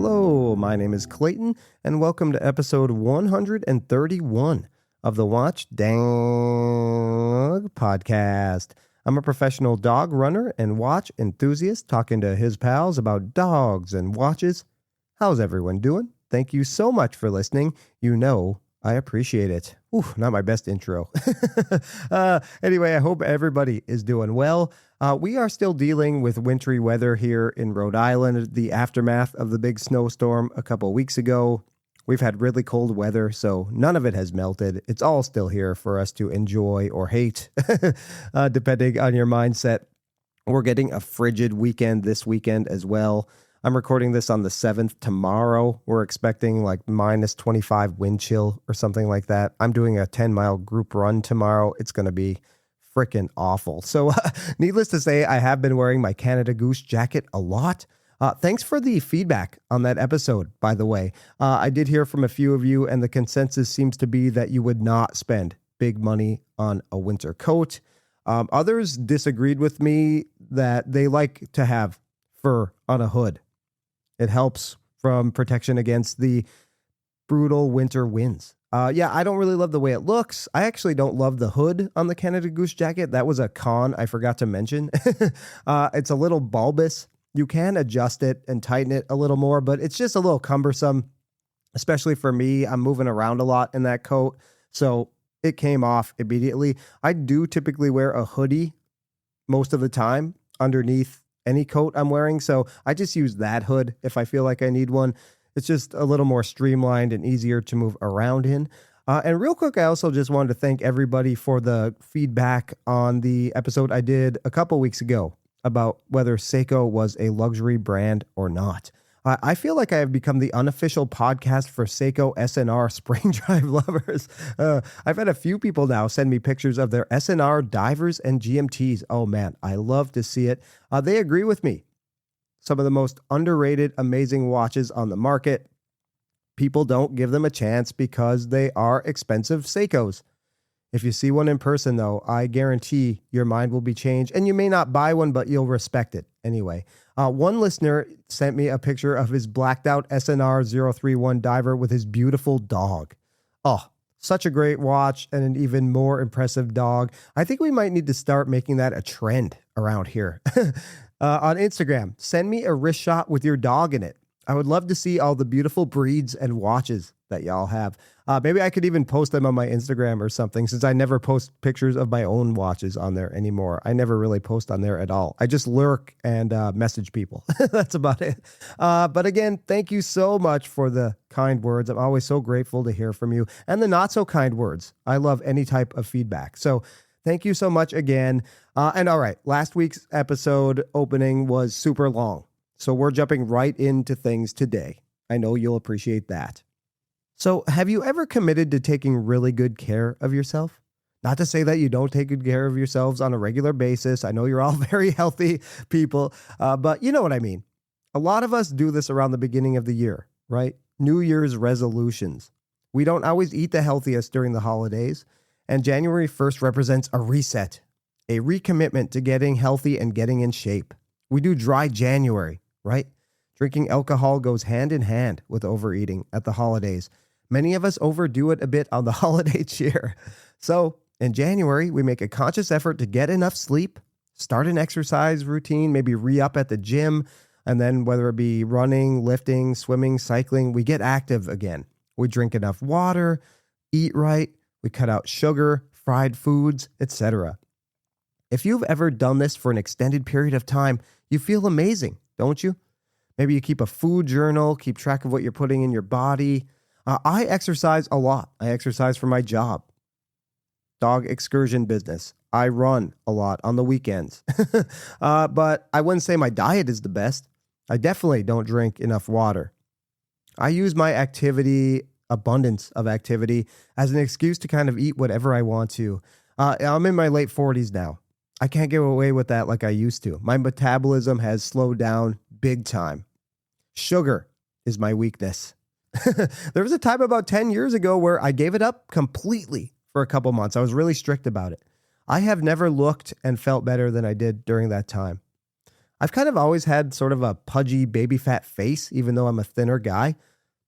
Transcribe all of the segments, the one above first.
Hello, my name is Clayton, and welcome to episode 131 of the Watch Dog podcast. I'm a professional dog runner and watch enthusiast talking to his pals about dogs and watches. How's everyone doing? Thank you so much for listening. You know I appreciate it. Ooh, not my best intro. Anyway, I hope everybody is doing well. We are still dealing with wintry weather here in Rhode Island, the aftermath of the big snowstorm a couple weeks ago. We've had really cold weather, so none of it has melted. It's all still here for us to enjoy or hate, depending on your mindset. We're getting a frigid weekend this weekend as well. I'm recording this on the 7th tomorrow. We're expecting like minus 25 wind chill or something like that. I'm doing a 10-mile group run tomorrow. It's going to be freaking awful. So needless to say, I have been wearing my Canada Goose jacket a lot. Thanks for the feedback on that episode, by the way. I did hear from a few of you, and the consensus seems to be that you would not spend big money on a winter coat. Others disagreed with me that they like to have fur on a hood. It helps from protection against the brutal winter winds. Yeah, I don't really love the way it looks. I actually don't love the hood on the Canada Goose jacket. That was a con I forgot to mention. It's a little bulbous. You can adjust it and tighten it a little more, but it's just a little cumbersome, especially for me. I'm moving around a lot in that coat, so it came off immediately. I do typically wear a hoodie most of the time underneath any coat I'm wearing, so I just use that hood if I feel like I need one. It's just a little more streamlined and easier to move around in. And real quick, I also just wanted to thank everybody for the feedback on the episode I did a couple weeks ago about whether Seiko was a luxury brand or not. I feel like I have become the unofficial podcast for Seiko SNR spring drive lovers. I've had a few people now send me pictures of their SNR divers and GMTs. Oh man, I love to see it. They agree with me. Some of the most underrated, amazing watches on the market. People don't give them a chance because they are expensive Seikos. If you see one in person, though, I guarantee your mind will be changed, and you may not buy one, but you'll respect it anyway. One listener sent me a picture of his blacked out SNR 031 diver with his beautiful dog. Oh, such a great watch and an even more impressive dog. I think we might need to start making that a trend around here. On Instagram, send me a wrist shot with your dog in it. I would love to see all the beautiful breeds and watches that y'all have. Maybe I could even post them on my Instagram or something, since I never post pictures of my own watches on there anymore. I never really post on there at all. I just lurk and message people. That's about it. But again, thank you so much for the kind words. I'm always so grateful to hear from you, and the not so kind words. I love any type of feedback. So thank you so much again. And all right, last week's episode opening was super long, so we're jumping right into things today. I know you'll appreciate that. So have you ever committed to taking really good care of yourself? Not to say that you don't take good care of yourselves on a regular basis. I know you're all very healthy people, but you know what I mean. A lot of us do this around the beginning of the year, right? New Year's resolutions. We don't always eat the healthiest during the holidays, and January 1st represents a reset, a recommitment to getting healthy and getting in shape. We do dry January, right? Drinking alcohol goes hand in hand with overeating at the holidays. Many of us overdo it a bit on the holiday cheer. So in January, we make a conscious effort to get enough sleep, start an exercise routine, maybe re-up at the gym, and then whether it be running, lifting, swimming, cycling, we get active again. We drink enough water, eat right, we cut out sugar, fried foods, etc. If you've ever done this for an extended period of time, you feel amazing, don't you? Maybe you keep a food journal, keep track of what you're putting in your body. I exercise a lot. I exercise for my job, dog excursion business. I run a lot on the weekends. But I wouldn't say my diet is the best. I definitely don't drink enough water. I use my abundance of activity, as an excuse to kind of eat whatever I want to. I'm in my late 40s now. I can't get away with that like I used to. My metabolism has slowed down big time. Sugar is my weakness. There was a time about 10 years ago where I gave it up completely for a couple months. I was really strict about it. I have never looked and felt better than I did during that time. I've kind of always had sort of a pudgy baby fat face, even though I'm a thinner guy.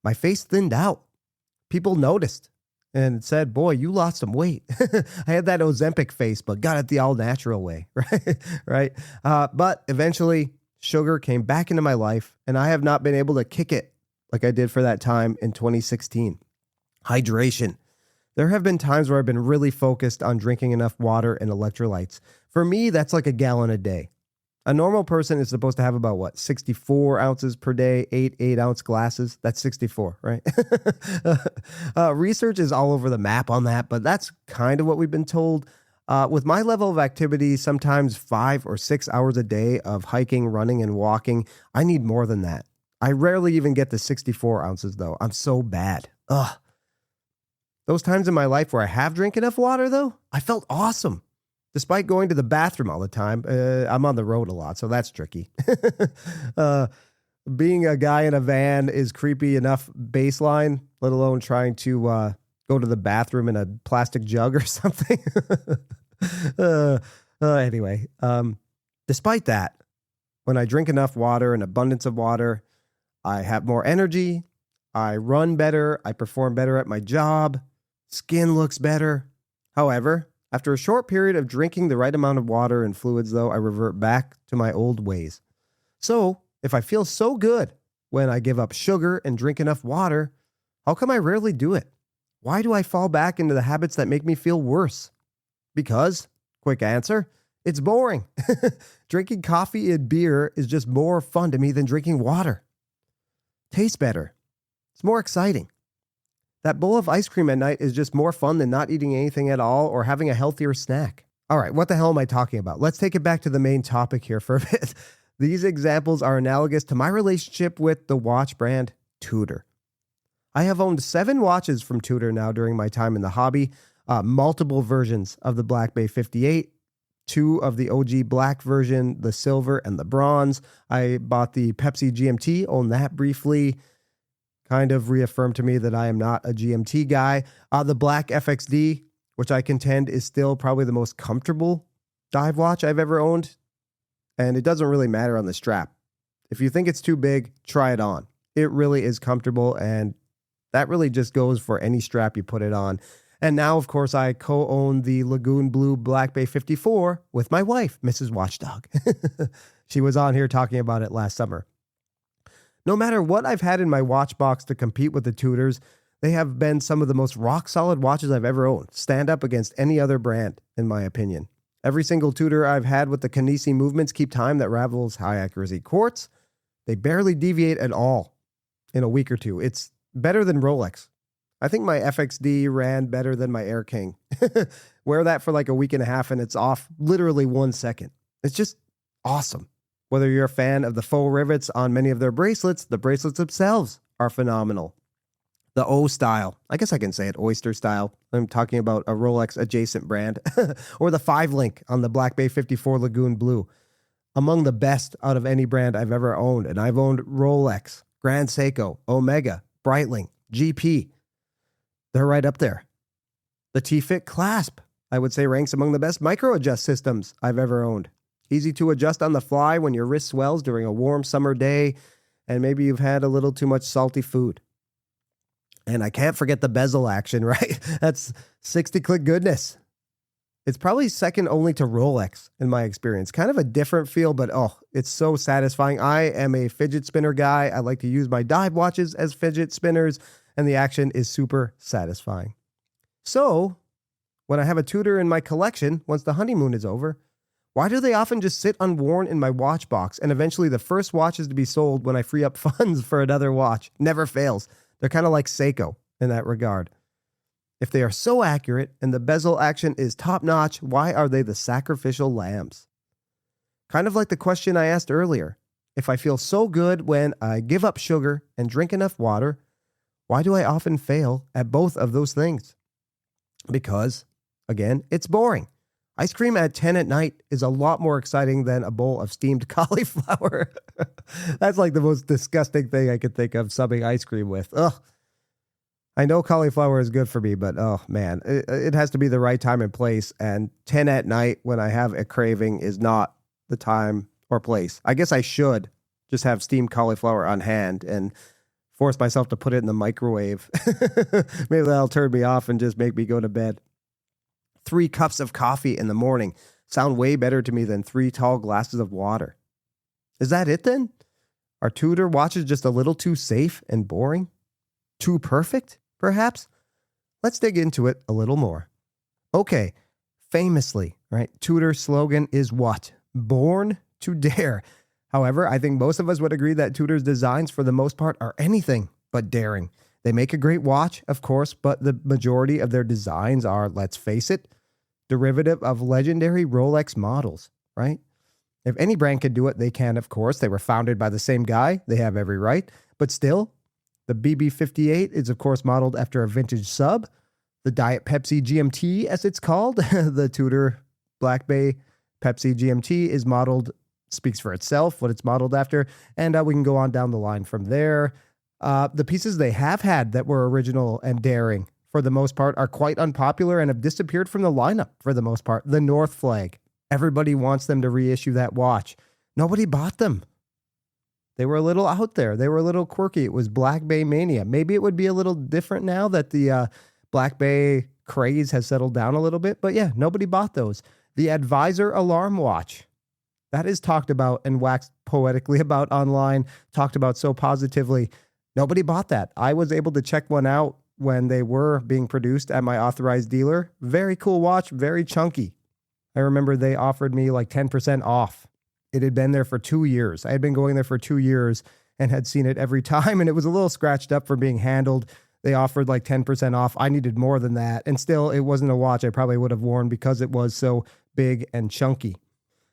My face thinned out. People noticed and said, boy, you lost some weight. I had that Ozempic face, but got it the all natural way, right? Right. But eventually sugar came back into my life and I have not been able to kick it like I did for that time in 2016. Hydration. There have been times where I've been really focused on drinking enough water and electrolytes. For me, that's like a gallon a day. A normal person is supposed to have about 64 ounces per day, 8-ounce glasses. That's 64, right? Research is all over the map on that, but that's kind of what we've been told. With my level of activity, sometimes 5 or 6 hours a day of hiking, running, and walking, I need more than that. I rarely even get to 64 ounces, though. I'm so bad. Ugh. Those times in my life where I have drank enough water, though, I felt awesome. Despite going to the bathroom all the time, I'm on the road a lot, so that's tricky. Being a guy in a van is creepy enough baseline, let alone trying to go to the bathroom in a plastic jug or something. Anyway, despite that, when I drink enough water, an abundance of water, I have more energy, I run better, I perform better at my job, skin looks better. However, after a short period of drinking the right amount of water and fluids, though, I revert back to my old ways. So, if I feel so good when I give up sugar and drink enough water, how come I rarely do it? Why do I fall back into the habits that make me feel worse? Because, quick answer, it's boring. Drinking coffee and beer is just more fun to me than drinking water. Tastes better. It's more exciting. That bowl of ice cream at night is just more fun than not eating anything at all or having a healthier snack. All right, what the hell am I talking about? Let's take it back to the main topic here for a bit. These examples are analogous to my relationship with the watch brand Tudor. I have owned 7 watches from Tudor now during my time in the hobby, multiple versions of the Black Bay 58, 2 of the OG black version, the silver and the bronze. I bought the Pepsi GMT, owned that briefly. Kind of reaffirmed to me that I am not a GMT guy. The Black FXD, which I contend is still probably the most comfortable dive watch I've ever owned. And it doesn't really matter on the strap. If you think it's too big, try it on. It really is comfortable, and that really just goes for any strap you put it on. And now, of course, I co-own the Lagoon Blue Black Bay 54 with my wife, Mrs. Watchdog. She was on here talking about it last summer. No matter what I've had in my watch box to compete with the Tudors, they have been some of the most rock-solid watches I've ever owned. Stand up against any other brand, in my opinion. Every single Tudor I've had with the Kanisi movements keep time that rivals high-accuracy quartz. They barely deviate at all in a week or two. It's better than Rolex. I think my FXD ran better than my Air King. Wear that for like a week and a half and it's off literally 1 second. It's just awesome. Whether you're a fan of the faux rivets on many of their bracelets, the bracelets themselves are phenomenal. The O style, I guess I can say it, oyster style. I'm talking about a Rolex adjacent brand. Or the 5-link on the Black Bay 54 Lagoon Blue. Among the best out of any brand I've ever owned. And I've owned Rolex, Grand Seiko, Omega, Breitling, GP. They're right up there. The T-Fit Clasp, I would say, ranks among the best micro-adjust systems I've ever owned. Easy to adjust on the fly when your wrist swells during a warm summer day, and maybe you've had a little too much salty food. And I can't forget the bezel action, right? That's 60-click goodness. It's probably second only to Rolex in my experience. Kind of a different feel, but it's so satisfying. I am a fidget spinner guy. I like to use my dive watches as fidget spinners, and the action is super satisfying. So, when I have a Tudor in my collection, once the honeymoon is over, why do they often just sit unworn in my watch box and eventually the first watch is to be sold when I free up funds for another watch? Never fails. They're kind of like Seiko in that regard. If they are so accurate and the bezel action is top-notch, why are they the sacrificial lambs? Kind of like the question I asked earlier. If I feel so good when I give up sugar and drink enough water, why do I often fail at both of those things? Because, again, it's boring. Ice cream at 10 at night is a lot more exciting than a bowl of steamed cauliflower. That's like the most disgusting thing I could think of subbing ice cream with. Ugh. I know cauliflower is good for me, but oh man, it has to be the right time and place. And 10 at night when I have a craving is not the time or place. I guess I should just have steamed cauliflower on hand and force myself to put it in the microwave. Maybe that'll turn me off and just make me go to bed. 3 cups of coffee in the morning sound way better to me than 3 tall glasses of water. Is that it then? Are Tudor watches just a little too safe and boring? Too perfect, perhaps? Let's dig into it a little more. Okay, famously, right, Tudor's slogan is what? Born to dare. However, I think most of us would agree that Tudor's designs, for the most part, are anything but daring. They make a great watch, of course, but the majority of their designs are, let's face it, derivative of legendary Rolex models, right? If any brand can do it, they can, of course. They were founded by the same guy. They have every right. But still, the BB58 is, of course, modeled after a vintage sub. The Diet Pepsi GMT, as it's called, the Tudor Black Bay Pepsi GMT is modeled, speaks for itself, what it's modeled after. And we can go on down the line from there. The pieces they have had that were original and daring, for the most part, are quite unpopular and have disappeared from the lineup for the most part. The North Flag. Everybody wants them to reissue that watch. Nobody bought them. They were a little out there. They were a little quirky. It was Black Bay mania. Maybe it would be a little different now that the Black Bay craze has settled down a little bit. But yeah, nobody bought those. The Advisor alarm watch. That is talked about and waxed poetically about online, talked about so positively. Nobody bought that. I was able to check one out when they were being produced at my authorized dealer. Very cool watch, very chunky. I remember they offered me like 10% off. It had been there for 2 years. I had been going there for 2 years and had seen it every time, and it was a little scratched up from being handled. They offered like 10% off. I needed more than that, and still it wasn't a watch I probably would have worn because it was so big and chunky.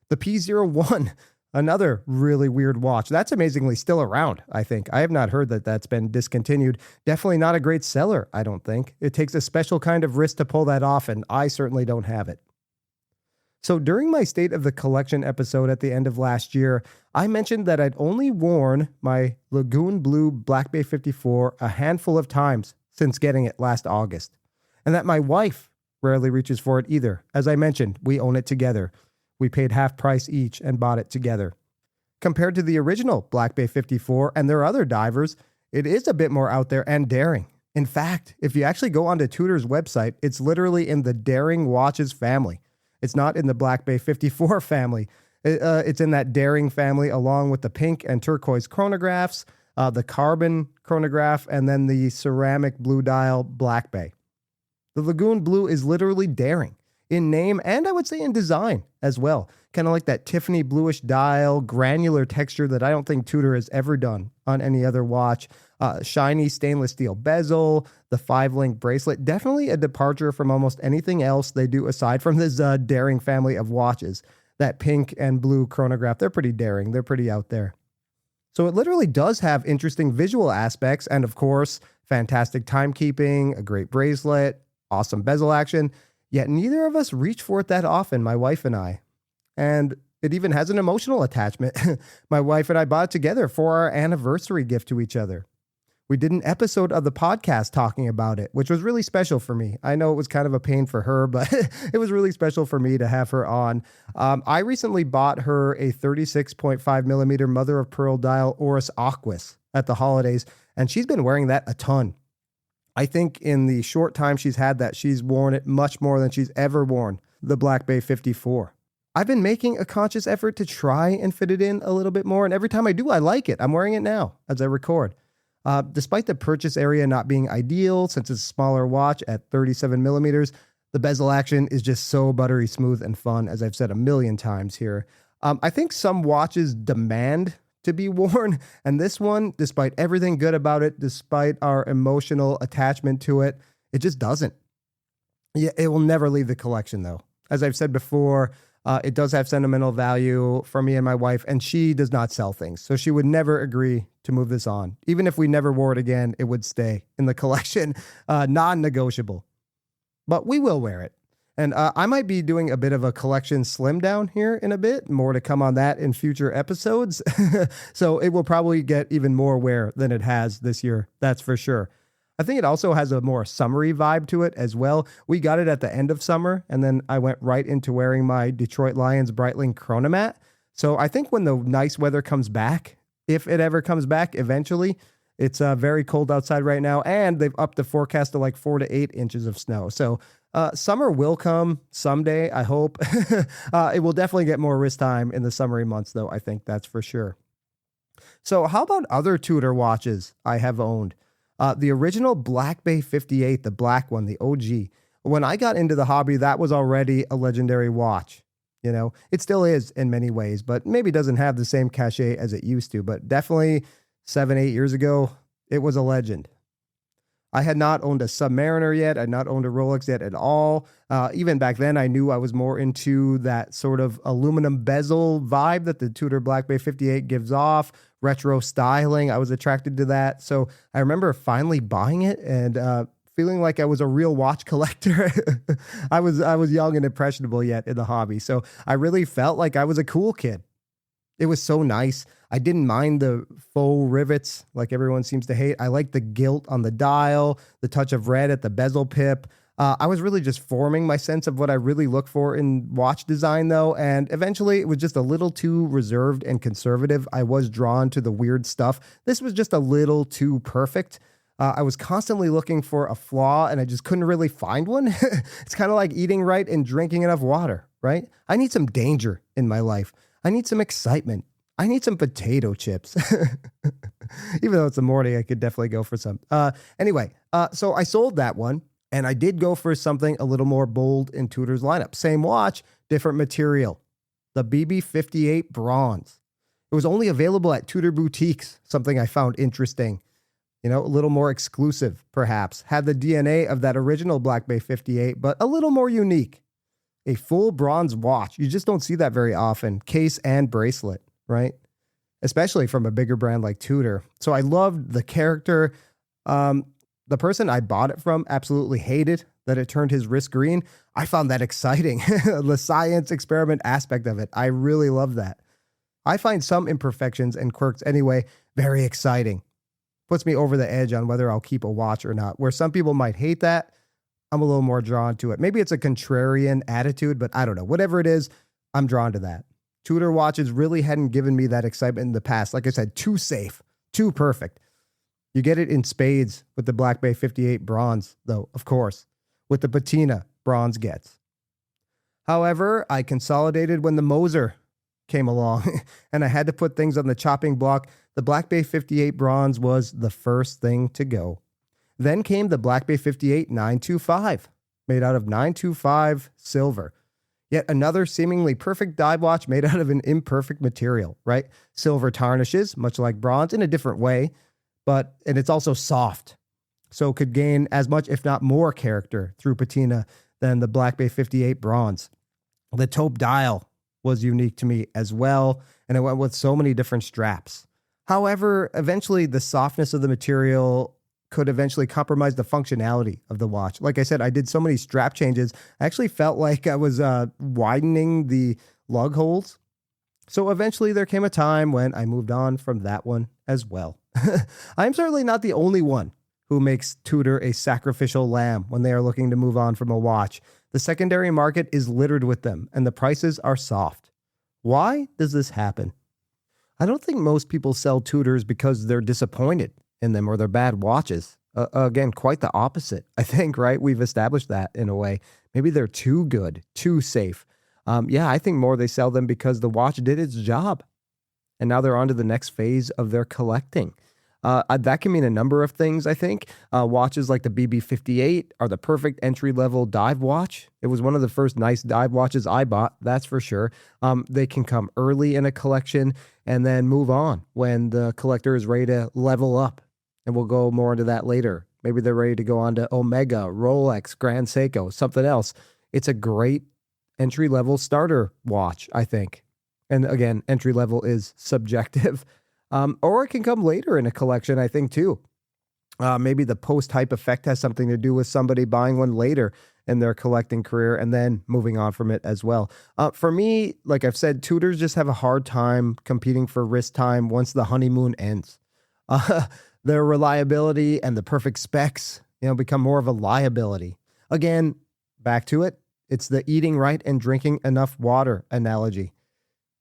The P01, another really weird watch. That's amazingly still around, I think. I have not heard that that's been discontinued. Definitely not a great seller, I don't think. It takes a special kind of wrist to pull that off, and I certainly don't have it. So during my State of the Collection episode at the end of last year, I mentioned that I'd only worn my Lagoon Blue Black Bay 54 a handful of times since getting it last August, and that my wife rarely reaches for it either. As I mentioned, we own it together. We paid half price each and bought it together. Compared to the original Black Bay 54 and their other divers, it is a bit more out there and daring. In fact, if you actually go onto Tudor's website, it's literally in the daring watches family. It's not in the Black Bay 54 family. It's in that daring family along with the pink and turquoise chronographs, the carbon chronograph, and then the ceramic blue dial Black Bay. The Lagoon Blue is literally daring in name and I would say in design as well. Kind of like that Tiffany bluish dial, granular texture that I don't think Tudor has ever done on any other watch. Shiny stainless steel bezel, the 5-link bracelet. Definitely a departure from almost anything else they do aside from this daring family of watches. That pink and blue chronograph, they're pretty daring. They're pretty out there. So it literally does have interesting visual aspects and, of course, fantastic timekeeping, a great bracelet, awesome bezel action. Yet neither of us reach for it that often, my wife and I. And it even has an emotional attachment. My wife and I bought it together for our anniversary gift to each other. We did an episode of the podcast talking about it, which was really special for me. I know it was kind of a pain for her, but it was really special for me to have her on. I recently bought her a 36.5 millimeter mother of pearl dial Oris Aquis at the holidays, and she's been wearing that a ton. I think in the short time she's had that, she's worn it much more than she's ever worn the Black Bay 54. I've been making a conscious effort to try and fit it in a little bit more, and every time I do, I like it. I'm wearing it now as I record. Despite the purchase area not being ideal, since it's a smaller watch at 37 millimeters, the bezel action is just so buttery smooth and fun, as I've said a million times here. I think some watches demand to be worn, and this one, despite everything good about it, despite our emotional attachment to it, it just doesn't. Yeah, it will never leave the collection, though. As I've said before, it does have sentimental value for me and my wife, and she does not sell things, so she would never agree to move this on. Even if we never wore it again, it would stay in the collection, non-negotiable. But we will wear it. And I might be doing a bit of a collection slim down here in a bit. More to come on that in future episodes. So it will probably get even more wear than it has this year. That's for sure. I think it also has a more summery vibe to it as well. We got it at the end of summer, and then I went right into wearing my Detroit Lions Breitling Chronomat. So I think when the nice weather comes back, if it ever comes back eventually, it's very cold outside right now, and they've upped the forecast to like 4 to 8 inches of snow. So summer will come someday, I hope. It will definitely get more wrist time in the summery months, though, I think that's for sure. So how about other Tudor watches I have owned? The original Black Bay 58, the black one, the OG. When I got into the hobby, that was already a legendary watch. You know, it still is in many ways, but maybe doesn't have the same cachet as it used to. But definitely 7, 8 years ago, it was a legend. I had not owned a Submariner yet. I had not owned a Rolex yet at all. Even back then, I knew I was more into that sort of aluminum bezel vibe that the Tudor Black Bay 58 gives off, retro styling. I was attracted to that. So I remember finally buying it and feeling like I was a real watch collector. I was young and impressionable yet in the hobby. So I really felt like I was a cool kid. It was so nice. I didn't mind the faux rivets like everyone seems to hate. I liked the gilt on the dial, the touch of red at the bezel pip. I was really just forming my sense of what I really look for in watch design, though, and eventually it was just a little too reserved and conservative. I was drawn to the weird stuff. This was just a little too perfect. I was constantly looking for a flaw, and I just couldn't really find one. It's kind of like eating right and drinking enough water, right? I need some danger in my life. I need some excitement. I need some potato chips. Even though it's the morning, I could definitely go for some. Anyway, so I sold that one, and I did go for something a little more bold in Tudor's lineup. Same watch, different material. The BB58 bronze. It was only available at Tudor boutiques, something I found interesting. You know, a little more exclusive, perhaps. Had the DNA of that original Black Bay 58, but a little more unique. A full bronze watch. You just don't see that very often. Case and bracelet, right? Especially from a bigger brand like Tudor. So I loved the character. The person I bought it from absolutely hated that it turned his wrist green. I found that exciting. The science experiment aspect of it. I really love that. I find some imperfections and quirks anyway very exciting. Puts me over the edge on whether I'll keep a watch or not. Where some people might hate that, I'm a little more drawn to it. Maybe it's a contrarian attitude, but I don't know. Whatever it is, I'm drawn to that. Tudor watches really hadn't given me that excitement in the past. Like I said, too safe, too perfect. You get it in spades with the Black Bay 58 bronze, though, of course. With the patina, bronze gets. However, I consolidated when the Moser came along, and I had to put things on the chopping block. The Black Bay 58 bronze was the first thing to go. Then came the Black Bay 58 925, made out of 925 silver. Yet another seemingly perfect dive watch made out of an imperfect material, right? Silver tarnishes, much like bronze, in a different way, and it's also soft. So could gain as much, if not more, character through patina than the Black Bay 58 bronze. The taupe dial was unique to me as well, and it went with so many different straps. However, eventually the softness of the material could eventually compromise the functionality of the watch. Like I said, I did so many strap changes. I actually felt like I was widening the lug holes. So eventually there came a time when I moved on from that one as well. I'm certainly not the only one who makes Tudor a sacrificial lamb when they are looking to move on from a watch. The secondary market is littered with them, and the prices are soft. Why does this happen? I don't think most people sell Tudors because they're disappointed in them or they're bad watches. Again, quite the opposite, I think, right? We've established that in a way. Maybe they're too good, too safe. I think more they sell them because the watch did its job. And now they're on to the next phase of their collecting. That can mean a number of things, I think. Watches like the BB58 are the perfect entry-level dive watch. It was one of the first nice dive watches I bought, that's for sure. They can come early in a collection and then move on when the collector is ready to level up. And we'll go more into that later. Maybe they're ready to go on to Omega, Rolex, Grand Seiko, something else. It's a great entry-level starter watch, I think. And again, entry-level is subjective. Or it can come later in a collection, I think, too. Maybe the post-hype effect has something to do with somebody buying one later in their collecting career and then moving on from it as well. For me, like I've said, Tudors just have a hard time competing for wrist time once the honeymoon ends. Their reliability and the perfect specs, become more of a liability. Again, back to it. It's the eating right and drinking enough water analogy.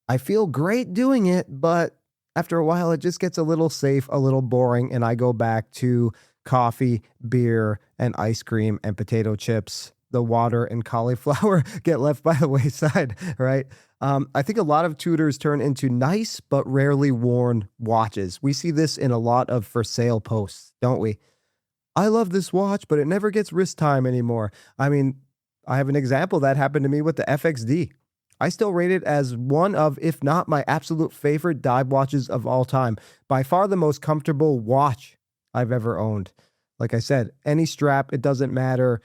I feel great doing it, but after a while, it just gets a little safe, a little boring, and I go back to coffee, beer, and ice cream and potato chips. The water and cauliflower get left by the wayside, right? I think a lot of Tudors turn into nice but rarely worn watches. We see this in a lot of for sale posts, don't we? I love this watch, but it never gets wrist time anymore. I mean, I have an example that happened to me with the FXD. I still rate it as one of, if not my absolute favorite dive watches of all time. By far the most comfortable watch I've ever owned. Like I said, any strap, it doesn't matter.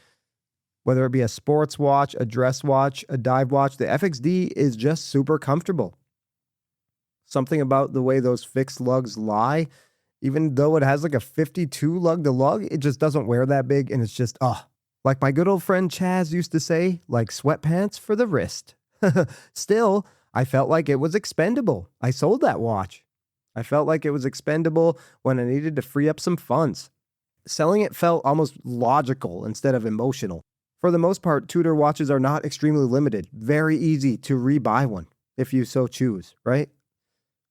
Whether it be a sports watch, a dress watch, a dive watch, the FXD is just super comfortable. Something about the way those fixed lugs lie, even though it has like a 52 lug to lug, it just doesn't wear that big. And it's just, like my good old friend Chaz used to say, like sweatpants for the wrist. Still, I felt like it was expendable. I sold that watch. I felt like it was expendable when I needed to free up some funds. Selling it felt almost logical instead of emotional. For the most part, Tudor watches are not extremely limited. Very easy to rebuy one if you so choose, right?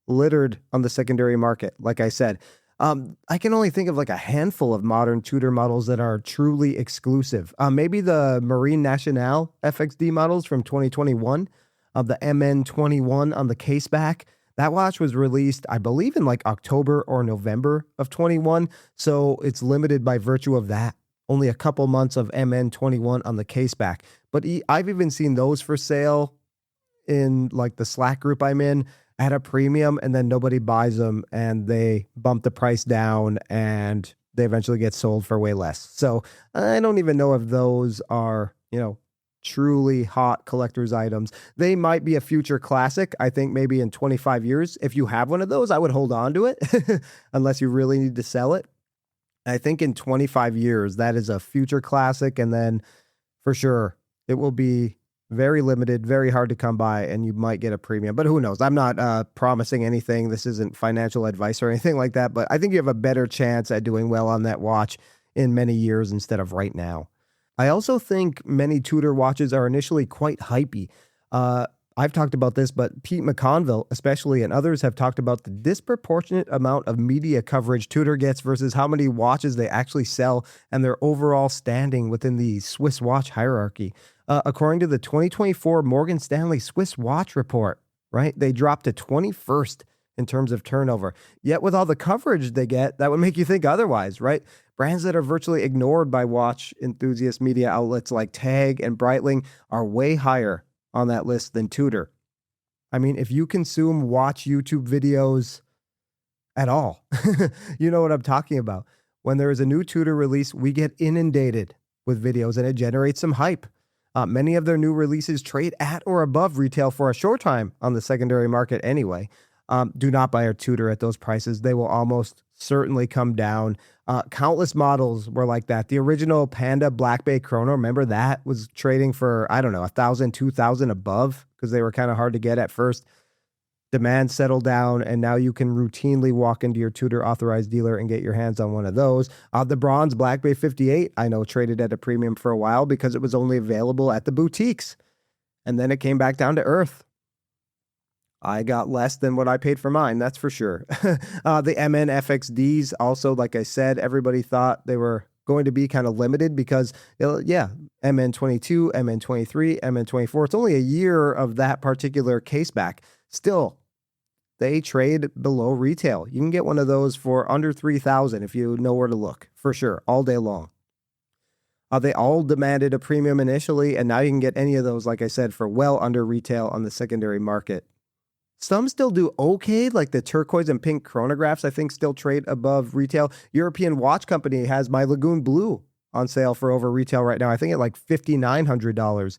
Littered on the secondary market, like I said. I can only think of like a handful of modern Tudor models that are truly exclusive. Maybe the Marine Nationale FXD models from 2021, the MN21 on the case back. That watch was released, I believe, in like October or November of 21, so it's limited by virtue of that. Only a couple months of MN21 on the case back. But I've even seen those for sale in like the Slack group I'm in at a premium, and then nobody buys them and they bump the price down and they eventually get sold for way less. So I don't even know if those are, truly hot collector's items. They might be a future classic. I think maybe in 25 years, if you have one of those, I would hold on to it unless you really need to sell it. I think in 25 years, that is a future classic. And then for sure, it will be very limited, very hard to come by, and you might get a premium. But who knows? I'm not promising anything. This isn't financial advice or anything like that. But I think you have a better chance at doing well on that watch in many years instead of right now. I also think many Tudor watches are initially quite hypey. I've talked about this, but Pete McConville, especially, and others have talked about the disproportionate amount of media coverage Tudor gets versus how many watches they actually sell and their overall standing within the Swiss watch hierarchy. According to the 2024 Morgan Stanley Swiss Watch Report, right, they dropped to 21st in terms of turnover. Yet with all the coverage they get, that would make you think otherwise, right? Brands that are virtually ignored by watch enthusiast media outlets like Tag and Breitling are way higher on that list than Tudor. I mean, if you consume watch YouTube videos at all, you know what I'm talking about. When there is a new Tudor release, we get inundated with videos and it generates some hype. Many of their new releases trade at or above retail for a short time on the secondary market anyway. Do not buy a Tudor at those prices. They will almost certainly come down. Countless models were like that. The original Panda Black Bay Chrono, remember that was trading for, I don't know, 1,000, 2,000 above because they were kind of hard to get at first. Demand settled down, and now you can routinely walk into your Tudor authorized dealer and get your hands on one of those. The bronze Black Bay 58, I know, traded at a premium for a while because it was only available at the boutiques. And then it came back down to earth. I got less than what I paid for mine, that's for sure. The MN FXDs also, like I said, everybody thought they were going to be kind of limited because, MN22, MN23, MN24, it's only a year of that particular case back. Still, they trade below retail. You can get one of those for under $3,000 if you know where to look, for sure, all day long. They all demanded a premium initially, and now you can get any of those, like I said, for well under retail on the secondary market. Some still do okay, like the turquoise and pink chronographs, I think still trade above retail. European Watch Company has my Lagoon Blue on sale for over retail right now. I think at like $5,900.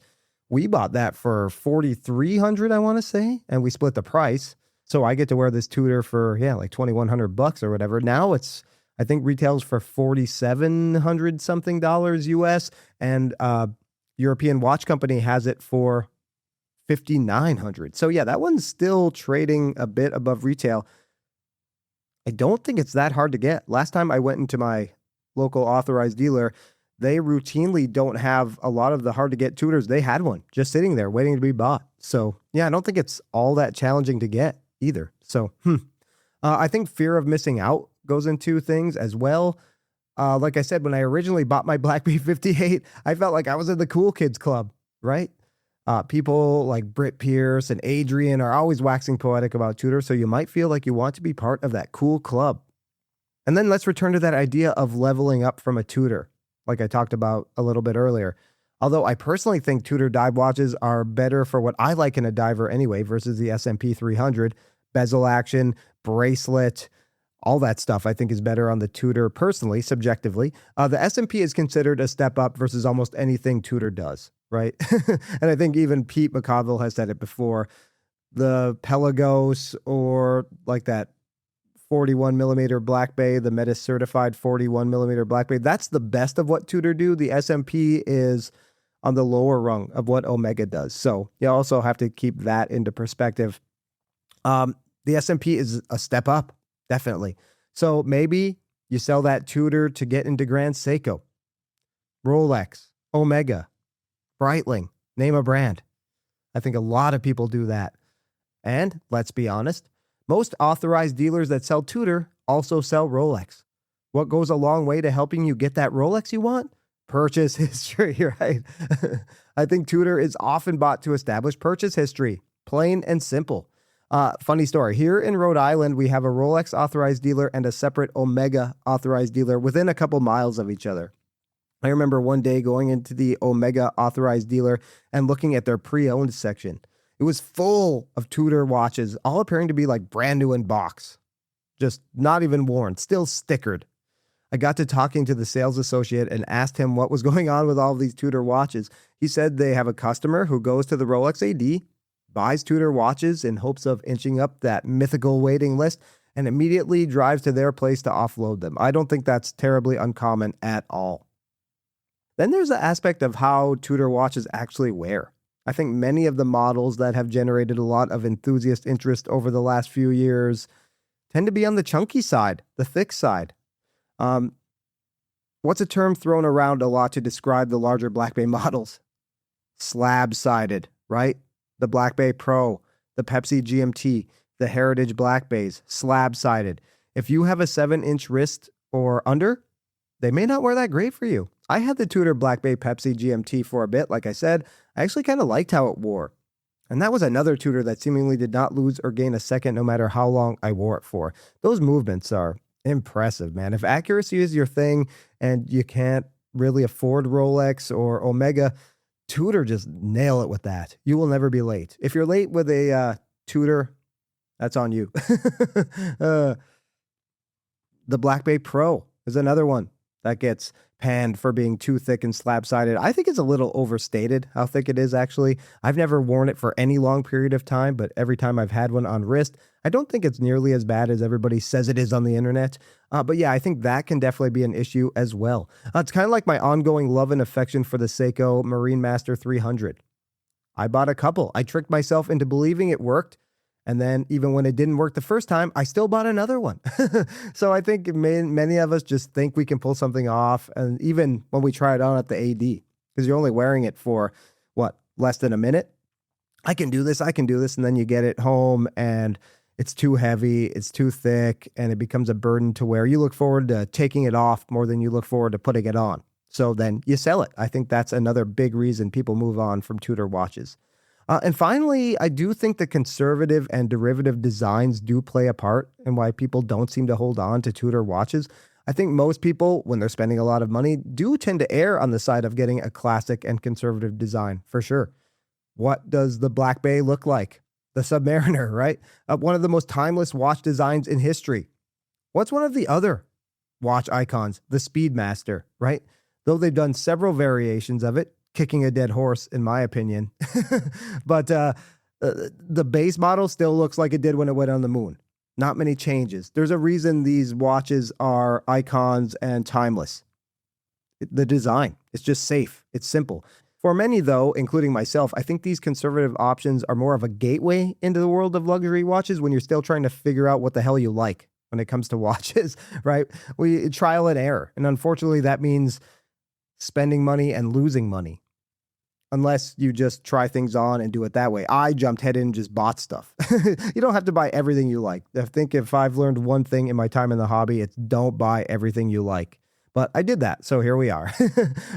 We bought that for $4,300, I want to say, and we split the price. So I get to wear this Tudor for, like $2,100 or whatever. Now it's, I think retails for $4,700 something dollars US, and European Watch Company has it for $5,900. So that one's still trading a bit above retail. I don't think it's that hard to get. Last time I went into my local authorized dealer, they routinely don't have a lot of the hard to get Tudors. They had one just sitting there waiting to be bought. So, yeah, I don't think it's all that challenging to get either. So, I think fear of missing out goes into things as well. Like I said, when I originally bought my Black Bay 58, I felt like I was in the cool kids club, right? People like Britt Pierce and Adrian are always waxing poetic about Tudor, so you might feel like you want to be part of that cool club. And then let's return to that idea of leveling up from a Tudor, like I talked about a little bit earlier. Although I personally think Tudor dive watches are better for what I like in a diver anyway versus the S&P 300. Bezel action, bracelet, all that stuff I think is better on the Tudor personally, subjectively. The S&P is considered a step up versus almost anything Tudor does, right? And I think even Pete McConville has said it before. The Pelagos or like that 41 millimeter Black Bay, the Metis certified 41 millimeter Black Bay, that's the best of what Tudor do. The S&P is on the lower rung of what Omega does. So you also have to keep that into perspective. The S&P is a step up, definitely. So maybe you sell that Tudor to get into Grand Seiko, Rolex, Omega, Breitling, name a brand. I think a lot of people do that. And let's be honest, most authorized dealers that sell Tudor also sell Rolex. What goes a long way to helping you get that Rolex you want? Purchase history, right? I think Tudor is often bought to establish purchase history, plain and simple. Funny story. Here in Rhode Island, we have a Rolex authorized dealer and a separate Omega authorized dealer within a couple miles of each other. I remember one day going into the Omega authorized dealer and looking at their pre-owned section. It was full of Tudor watches, all appearing to be like brand new in box. Just not even worn, still stickered. I got to talking to the sales associate and asked him what was going on with all of these Tudor watches. He said they have a customer who goes to the Rolex AD, buys Tudor watches in hopes of inching up that mythical waiting list, and immediately drives to their place to offload them. I don't think that's terribly uncommon at all. Then there's the aspect of how Tudor watches actually wear. I think many of the models that have generated a lot of enthusiast interest over the last few years tend to be on the chunky side, the thick side. What's a term thrown around a lot to describe the larger Black Bay models? Slab-sided, right? The Black Bay Pro, the Pepsi GMT, the Heritage Black Bays, slab-sided. If you have a 7-inch wrist or under, they may not wear that great for you. I had the Tudor Black Bay Pepsi GMT for a bit. Like I said, I actually kind of liked how it wore. And that was another Tudor that seemingly did not lose or gain a second no matter how long I wore it for. Those movements are impressive, man. If accuracy is your thing and you can't really afford Rolex or Omega, Tudor just nail it with that. You will never be late. If you're late with a Tudor, that's on you. The Black Bay Pro is another one that gets panned for being too thick and slab-sided. I think it's a little overstated how thick it is, actually. I've never worn it for any long period of time, but every time I've had one on wrist, I don't think it's nearly as bad as everybody says it is on the internet. But yeah, I think that can definitely be an issue as well. It's kind of like my ongoing love and affection for the Seiko Marine Master 300. I bought a couple. I tricked myself into believing it worked. And then even when it didn't work the first time, I still bought another one. So I think many of us just think we can pull something off. And even when we try it on at the AD, because you're only wearing it for, less than a minute? I can do this. And then you get it home and it's too heavy, it's too thick, and it becomes a burden to wear. You look forward to taking it off more than you look forward to putting it on. So then you sell it. I think that's another big reason people move on from Tudor watches. And finally, I do think the conservative and derivative designs do play a part in why people don't seem to hold on to Tudor watches. I think most people, when they're spending a lot of money, do tend to err on the side of getting a classic and conservative design, for sure. What does the Black Bay look like? The Submariner, right? One of the most timeless watch designs in history. What's one of the other watch icons? The Speedmaster, right? Though they've done several variations of it, kicking a dead horse, in my opinion. But the base model still looks like it did when it went on the moon. Not many changes. There's a reason these watches are icons and timeless. The design, it's just safe. It's simple. For many, though, including myself, I think these conservative options are more of a gateway into the world of luxury watches when you're still trying to figure out what the hell you like when it comes to watches, right? We trial and error. And unfortunately, that means spending money and losing money. unless you just try things on and do it that way. I jumped head in and just bought stuff. You don't have to buy everything you like. I think if I've learned one thing in my time in the hobby, it's don't buy everything you like. But I did that, so here we are.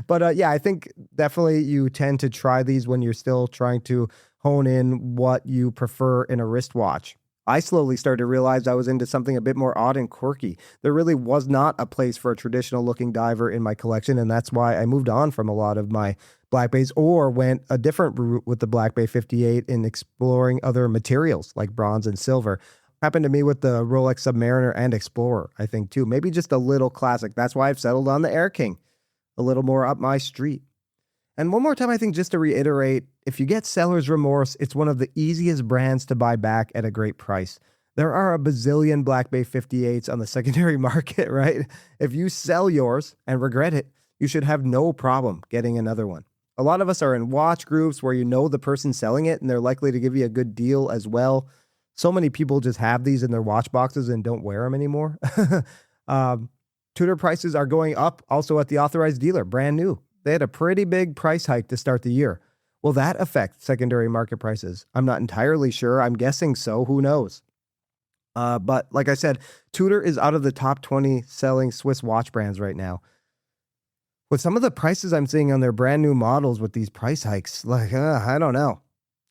But yeah, I think definitely you tend to try these when you're still trying to hone in what you prefer in a wristwatch. I slowly started to realize I was into something a bit more odd and quirky. There really was not a place for a traditional looking diver in my collection, and that's why I moved on from a lot of my Black Bays or went a different route with the Black Bay 58 in exploring other materials like bronze and silver. Happened to me with the Rolex Submariner and Explorer, I think too. Maybe just a little classic. That's why I've settled on the Air King, a little more up my street. And one more time, I think just to reiterate, if you get seller's remorse, it's one of the easiest brands to buy back at a great price. There are a bazillion Black Bay 58s on the secondary market, right? If you sell yours and regret it, you should have no problem getting another one. A lot of us are in watch groups where you know the person selling it and they're likely to give you a good deal as well. So many people just have these in their watch boxes and don't wear them anymore. Tudor prices are going up also at the authorized dealer, brand new. They had a pretty big price hike to start the year. Will that affect secondary market prices? I'm not entirely sure. I'm guessing so. Who knows? But like I said, Tudor is out of the top 20 selling Swiss watch brands right now. With some of the prices I'm seeing on their brand new models with these price hikes, I don't know.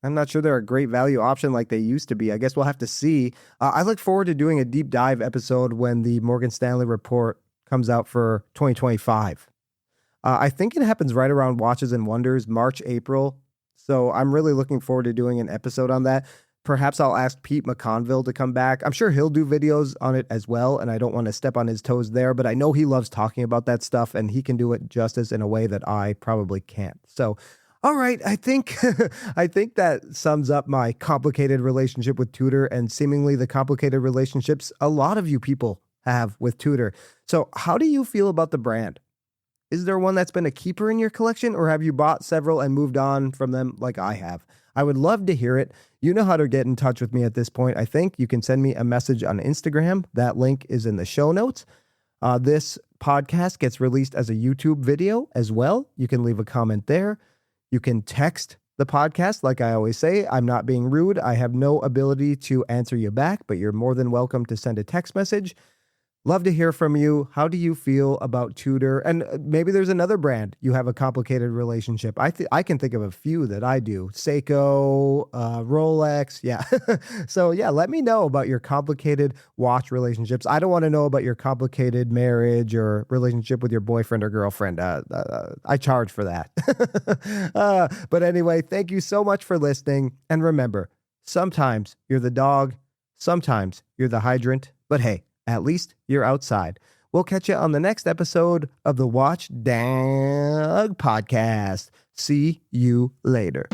I'm not sure they're a great value option like they used to be. I guess we'll have to see. I look forward to doing a deep dive episode when the Morgan Stanley report comes out for 2025. I think it happens right around Watches and Wonders, March, April. So I'm really looking forward to doing an episode on that. Perhaps I'll ask Pete McConville to come back. I'm sure he'll do videos on it as well, and I don't want to step on his toes there, but I know he loves talking about that stuff, and he can do it justice in a way that I probably can't. So, all right, I think I think that sums up my complicated relationship with Tudor and seemingly the complicated relationships a lot of you people have with Tudor. So how do you feel about the brand? Is there one that's been a keeper in your collection, or have you bought several and moved on from them like I have? I would love to hear it. You know how to get in touch with me at this point. I think you can send me a message on Instagram. That link is in the show notes. This podcast gets released as a YouTube video as well. You can leave a comment there. You can text the podcast. Like I always say, I'm not being rude. I have no ability to answer you back, but you're more than welcome to send a text message. Love to hear from you. How do you feel about Tudor? And maybe there's another brand you have a complicated relationship. I can think of a few that I do. Seiko, Rolex. Yeah. So yeah, let me know about your complicated watch relationships. I don't want to know about your complicated marriage or relationship with your boyfriend or girlfriend. I charge for that. But anyway, thank you so much for listening. And remember, sometimes you're the dog, sometimes you're the hydrant, but hey, at least you're outside. We'll catch you on the next episode of the Watch Dog Podcast. See you later.